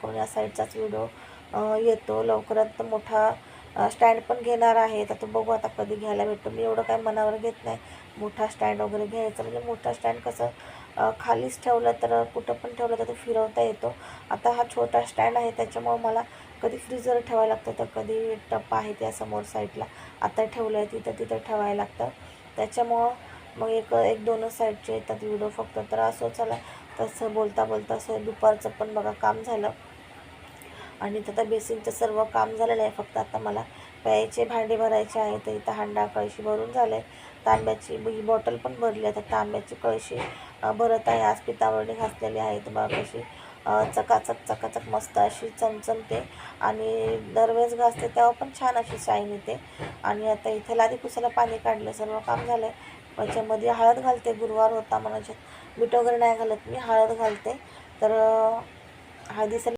करून या साईडचाच व्हिडिओ येतो. लवकरात मोठा स्टँड पण घेणार आहे. तर तो बघू आता कधी घ्यायला भेटतो. मी एवढं काय मनावर घेत नाही मोठा स्टँड वगैरे घ्यायचा. म्हणजे मोठा स्टँड कसं खालीच ठेवलं तर कुठं पण ठेवलं तर तो फिरवता येतो. आता हा छोटा स्टँड आहे त्याच्यामुळं मला कधी फ्रीजर ठेवायला लागतं तर कधी टप्पा आहे त्या समोर साईडला आता ठेवलं आहे तिथं ठेवायला लागतं. त्याच्यामुळं मग एक दोनच साईडचे येतात व्हिडिओ फक्त. तर असं चला तसं बोलता बोलता असं दुपारचं पण बघा काम झालं आणि आता बेसिनचं सर्व काम झालेलं आहे. फक्त आता मला प्यायचे भांडे भरायचे आहे. तर इथं हांडा कळशी भरून झालं आहे. तांब्याची ही बॉटल पण भरली आहे. तर तांब्याची कळशी भरत आहे. आज पितावरणी घासलेली आहे. तर बघा कशी चकाचक मस्त अशी चमचमते आणि दरवेळेस घासते तेव्हा पण छान अशी शाईन येते. आणि आता इथे लादी पुसायला पाणी काढलं, सर्व काम झालं आहे. त्याच्यामध्ये हळद घालते. गुरुवार होता म्हणायचे मीठ वगैरे नाही घालत मी, हळद घालते. तर हळदीसाठी